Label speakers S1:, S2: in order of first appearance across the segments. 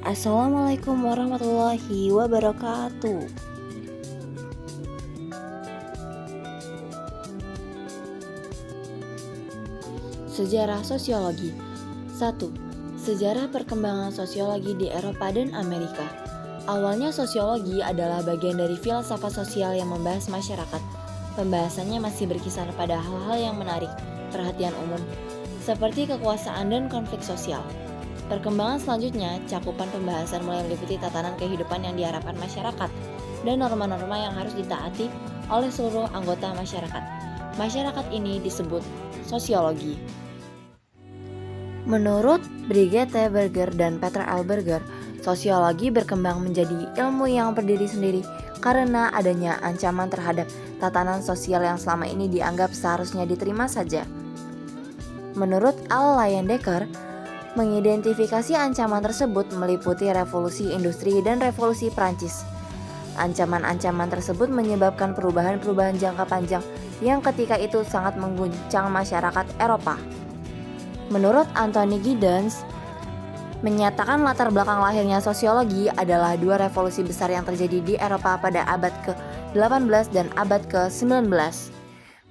S1: Assalamualaikum warahmatullahi wabarakatuh. Sejarah sosiologi. 1. Sejarah perkembangan sosiologi di Eropa dan Amerika. Awalnya sosiologi adalah bagian dari filsafat sosial yang membahas masyarakat. Pembahasannya masih berkisar pada hal-hal yang menarik perhatian umum, seperti kekuasaan dan konflik sosial. Perkembangan selanjutnya, cakupan pembahasan mulai meliputi tatanan kehidupan yang diharapkan masyarakat dan norma-norma yang harus ditaati oleh seluruh anggota masyarakat. Masyarakat ini disebut sosiologi. Menurut Brigitte Berger dan Peter L. Berger, sosiologi berkembang menjadi ilmu yang berdiri sendiri karena adanya ancaman terhadap tatanan sosial yang selama ini dianggap seharusnya diterima saja. Menurut Al Leyendecker, mengidentifikasi ancaman tersebut meliputi revolusi industri dan revolusi Prancis. Ancaman-ancaman tersebut menyebabkan perubahan-perubahan jangka panjang yang ketika itu sangat mengguncang masyarakat Eropa. Menurut Anthony Giddens, menyatakan latar belakang lahirnya sosiologi adalah dua revolusi besar yang terjadi di Eropa pada abad ke-18 dan abad ke-19.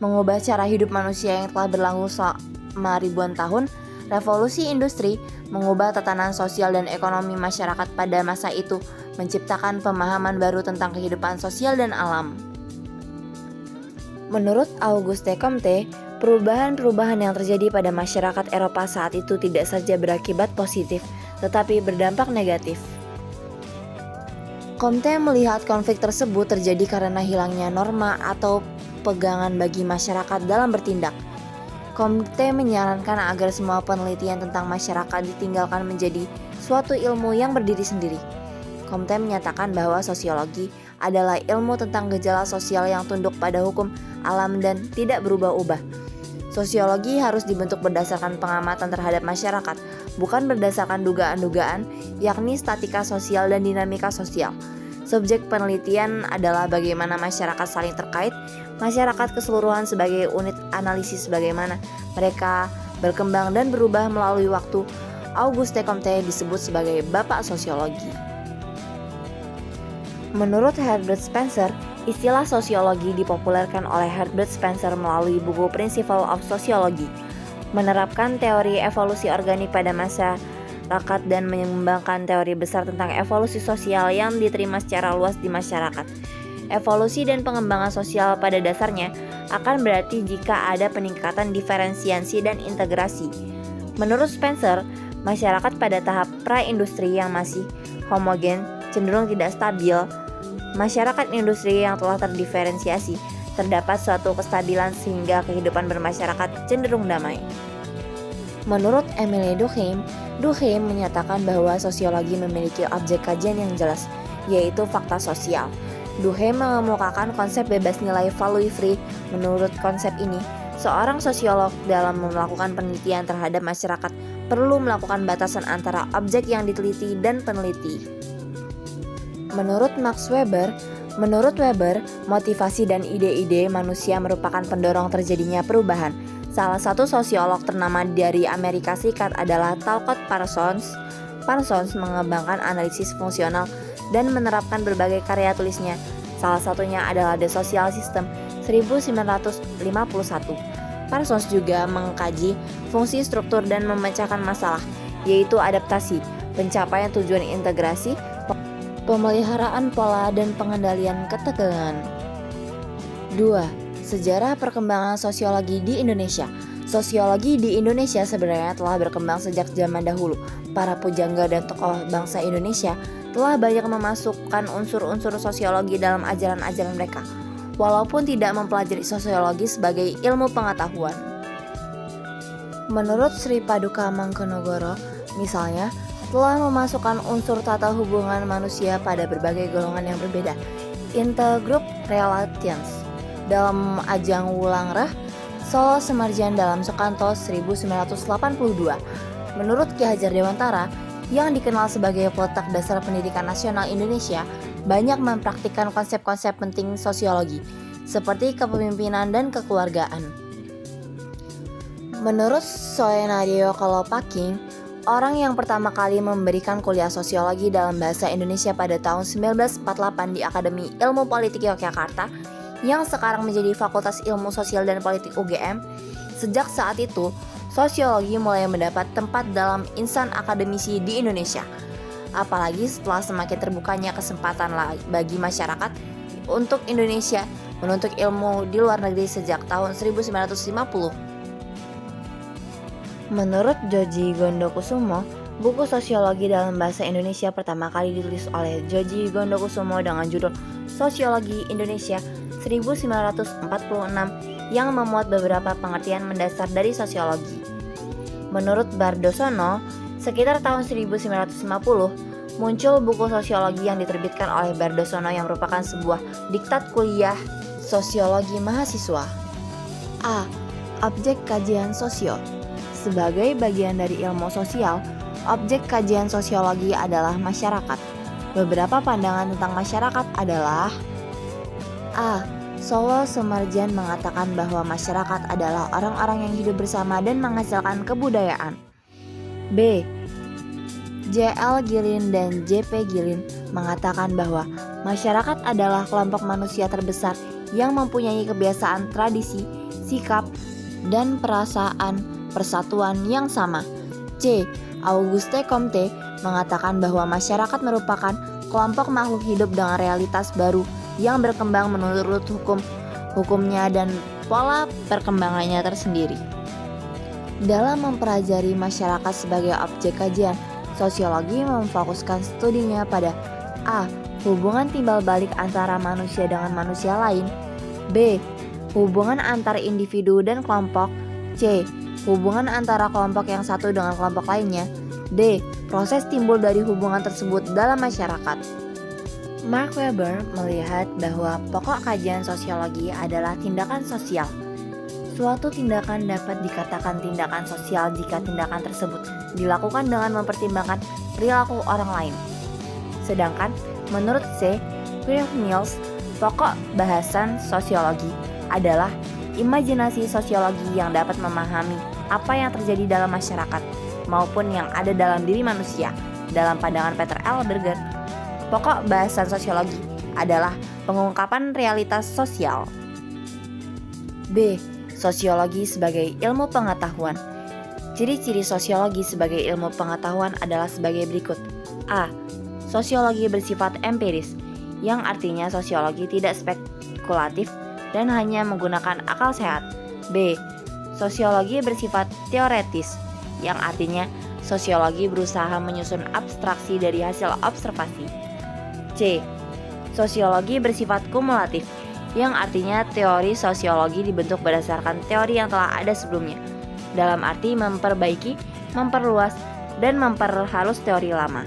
S1: Mengubah cara hidup manusia yang telah berlangsung selama ribuan tahun, revolusi industri mengubah tatanan sosial dan ekonomi masyarakat pada masa itu, menciptakan pemahaman baru tentang kehidupan sosial dan alam. Menurut Auguste Comte, perubahan-perubahan yang terjadi pada masyarakat Eropa saat itu tidak saja berakibat positif, tetapi berdampak negatif. Comte melihat konflik tersebut terjadi karena hilangnya norma atau pegangan bagi masyarakat dalam bertindak. Comte menyarankan agar semua penelitian tentang masyarakat ditinggalkan menjadi suatu ilmu yang berdiri sendiri. Comte menyatakan bahwa sosiologi adalah ilmu tentang gejala sosial yang tunduk pada hukum alam dan tidak berubah-ubah. Sosiologi harus dibentuk berdasarkan pengamatan terhadap masyarakat, bukan berdasarkan dugaan-dugaan, yakni statika sosial dan dinamika sosial. Subjek penelitian adalah bagaimana masyarakat saling terkait, masyarakat keseluruhan sebagai unit analisis bagaimana mereka berkembang dan berubah melalui waktu. Auguste Comte disebut sebagai bapak sosiologi. Menurut Herbert Spencer, istilah sosiologi dipopulerkan oleh Herbert Spencer melalui buku Principles of Sociology, menerapkan teori evolusi organik pada masyarakat dan mengembangkan teori besar tentang evolusi sosial yang diterima secara luas di masyarakat. Evolusi dan pengembangan sosial pada dasarnya akan berarti jika ada peningkatan diferensiasi dan integrasi. Menurut Spencer, masyarakat pada tahap pra-industri yang masih homogen cenderung tidak stabil. Masyarakat industri yang telah terdiferensiasi terdapat suatu kestabilan sehingga kehidupan bermasyarakat cenderung damai. Menurut Emile Durkheim menyatakan bahwa sosiologi memiliki objek kajian yang jelas, yaitu fakta sosial. Durkheim mengemukakan konsep bebas nilai value free. Menurut konsep ini, seorang sosiolog dalam melakukan penelitian terhadap masyarakat perlu melakukan batasan antara objek yang diteliti dan peneliti. Menurut Weber, motivasi dan ide-ide manusia merupakan pendorong terjadinya perubahan. Salah satu sosiolog ternama dari Amerika Serikat adalah Talcott Parsons. Parsons mengembangkan analisis fungsional dan menerapkan berbagai karya tulisnya. Salah satunya adalah The Social System 1951. Parsons juga mengkaji fungsi struktur dan memecahkan masalah, yaitu adaptasi, pencapaian tujuan integrasi, pemeliharaan pola dan pengendalian ketegangan. 2. Sejarah perkembangan sosiologi di Indonesia. Sosiologi di Indonesia sebenarnya telah berkembang sejak zaman dahulu. Para pujangga dan tokoh bangsa Indonesia telah banyak memasukkan unsur-unsur sosiologi dalam ajaran-ajaran mereka, walaupun tidak mempelajari sosiologi sebagai ilmu pengetahuan. Menurut Sri Paduka Mangkunegoro, misalnya, telah memasukkan unsur tata hubungan manusia pada berbagai golongan yang berbeda, intergroup relations, dalam Ajang Wulangrah, Solo Semarjan dalam Sukanto 1982. Menurut Ki Hajar Dewantara, yang dikenal sebagai peletak dasar pendidikan nasional Indonesia, banyak mempraktikkan konsep-konsep penting sosiologi, seperti kepemimpinan dan kekeluargaan. Menurut Soenario Kalopaking, Orang yang pertama kali memberikan kuliah sosiologi dalam bahasa Indonesia pada tahun 1948 di Akademi Ilmu Politik Yogyakarta yang sekarang menjadi Fakultas Ilmu Sosial dan Politik UGM. Sejak saat itu, sosiologi mulai mendapat tempat dalam insan akademisi di Indonesia. Apalagi setelah semakin terbukanya kesempatan bagi masyarakat untuk Indonesia menuntut ilmu di luar negeri sejak tahun 1950. Menurut Joji Gondokusumo, buku sosiologi dalam bahasa Indonesia pertama kali ditulis oleh Joji Gondokusumo dengan judul Sosiologi Indonesia 1946 yang memuat beberapa pengertian mendasar dari sosiologi. Menurut Bardosono, sekitar tahun 1950, muncul buku sosiologi yang diterbitkan oleh Bardosono yang merupakan sebuah diktat kuliah sosiologi mahasiswa. A. Objek kajian sosio. Sebagai bagian dari ilmu sosial, objek kajian sosiologi adalah masyarakat. Beberapa pandangan tentang masyarakat adalah: A. Solo Sumarjan mengatakan bahwa masyarakat adalah orang-orang yang hidup bersama dan menghasilkan kebudayaan. B. J.L. Gilin dan J.P. Gilin mengatakan bahwa masyarakat adalah kelompok manusia terbesar yang mempunyai kebiasaan, tradisi, sikap, dan perasaan persatuan yang sama. C. Auguste Comte mengatakan bahwa masyarakat merupakan kelompok makhluk hidup dengan realitas baru yang berkembang menurut hukumnya dan pola perkembangannya tersendiri. Dalam mempelajari masyarakat sebagai objek kajian, sosiologi memfokuskan studinya pada A. Hubungan timbal balik antara manusia dengan manusia lain. B. Hubungan antar individu dan kelompok. C. Hubungan antara kelompok yang satu dengan kelompok lainnya. D. Proses timbul dari hubungan tersebut dalam masyarakat. Mark Weber melihat bahwa pokok kajian sosiologi adalah tindakan sosial. Suatu tindakan dapat dikatakan tindakan sosial jika tindakan tersebut dilakukan dengan mempertimbangkan perilaku orang lain. Sedangkan menurut C. William Mills, pokok bahasan sosiologi adalah imajinasi sosiologi yang dapat memahami apa yang terjadi dalam masyarakat maupun yang ada dalam diri manusia. Dalam pandangan Peter L. Berger, pokok bahasan sosiologi adalah pengungkapan realitas sosial. B. Sosiologi sebagai ilmu pengetahuan. Ciri-ciri sosiologi sebagai ilmu pengetahuan adalah sebagai berikut. A. Sosiologi bersifat empiris, yang artinya sosiologi tidak spekulatif dan hanya menggunakan akal sehat. B. Sosiologi bersifat teoretis, yang artinya sosiologi berusaha menyusun abstraksi dari hasil observasi. C. Sosiologi bersifat kumulatif, yang artinya teori sosiologi dibentuk berdasarkan teori yang telah ada sebelumnya, dalam arti memperbaiki, memperluas, dan memperhalus teori lama.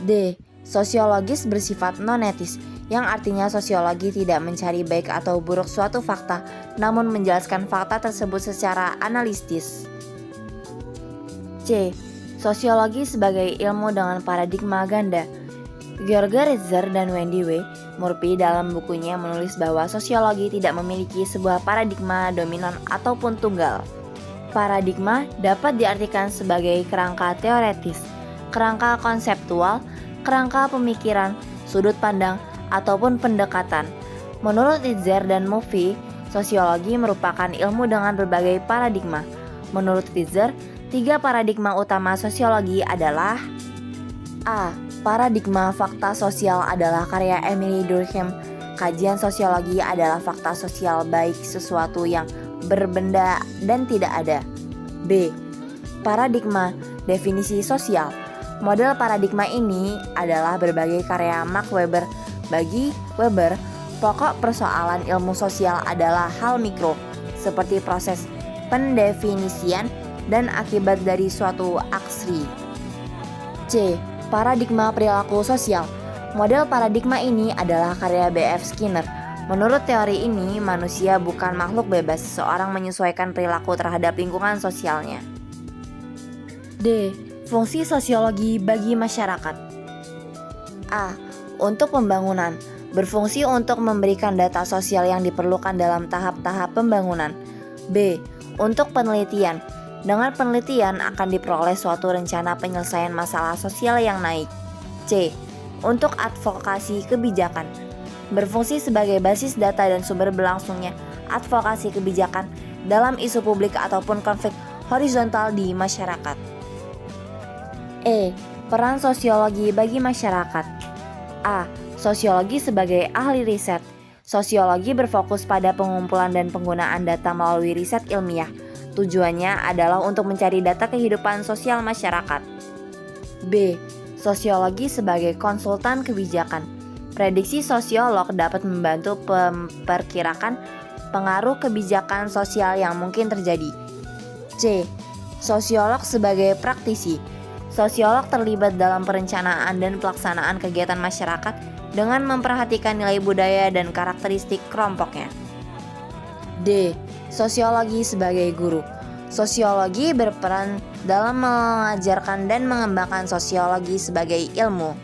S1: D. Sosiologis bersifat non-etis, yang artinya sosiologi tidak mencari baik atau buruk suatu fakta, namun menjelaskan fakta tersebut secara analitis. C. Sosiologi sebagai ilmu dengan paradigma ganda. George Ritzer dan Wendy W. Murphy dalam bukunya menulis bahwa sosiologi tidak memiliki sebuah paradigma dominan ataupun tunggal. Paradigma dapat diartikan sebagai kerangka teoretis, kerangka konseptual, kerangka pemikiran, sudut pandang, ataupun pendekatan. Menurut Ritzer dan Murphy, sosiologi merupakan ilmu dengan berbagai paradigma. Menurut Ritzer, 3 paradigma utama sosiologi adalah: A. Paradigma fakta sosial adalah karya Emily Durkheim. Kajian sosiologi adalah fakta sosial baik sesuatu yang berbenda dan tidak ada. B. Paradigma definisi sosial. Model paradigma ini adalah berbagai karya Max Weber. Bagi Weber, pokok persoalan ilmu sosial adalah hal mikro, seperti proses pendefinisian dan akibat dari suatu aksi. C. Paradigma perilaku sosial. Model paradigma ini adalah karya B.F. Skinner. Menurut teori ini, manusia bukan makhluk bebas, seorang menyesuaikan perilaku terhadap lingkungan sosialnya. D. Fungsi sosiologi bagi masyarakat. A. Untuk pembangunan, berfungsi untuk memberikan data sosial yang diperlukan dalam tahap-tahap pembangunan. B. Untuk penelitian, Dengan penelitian akan diperoleh suatu rencana penyelesaian masalah sosial yang naik. C. Untuk advokasi kebijakan, berfungsi sebagai basis data dan sumber berlangsungnya advokasi kebijakan dalam isu publik ataupun konflik horizontal di masyarakat. E. Peran sosiologi bagi masyarakat. A. Sosiologi sebagai ahli riset. Sosiologi berfokus pada pengumpulan dan penggunaan data melalui riset ilmiah. Tujuannya adalah untuk mencari data kehidupan sosial masyarakat. B. Sosiologi sebagai konsultan kebijakan. Prediksi sosiolog dapat membantu memperkirakan pengaruh kebijakan sosial yang mungkin terjadi. C. Sosiolog sebagai praktisi. Sosiolog terlibat dalam perencanaan dan pelaksanaan kegiatan masyarakat dengan memperhatikan nilai budaya dan karakteristik kelompoknya. D. Sosiologi sebagai guru. Sosiologi berperan dalam mengajarkan dan mengembangkan sosiologi sebagai ilmu.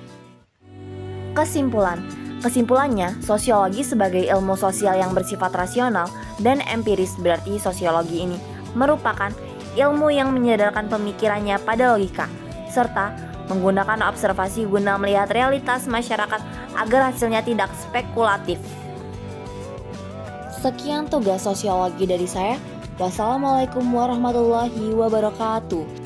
S1: Kesimpulannya, sosiologi sebagai ilmu sosial yang bersifat rasional dan empiris, berarti sosiologi ini merupakan ilmu yang menyadarkan pemikirannya pada logika, serta menggunakan observasi guna melihat realitas masyarakat agar hasilnya tidak spekulatif. Sekian tugas sosiologi dari saya. Wassalamualaikum warahmatullahi wabarakatuh.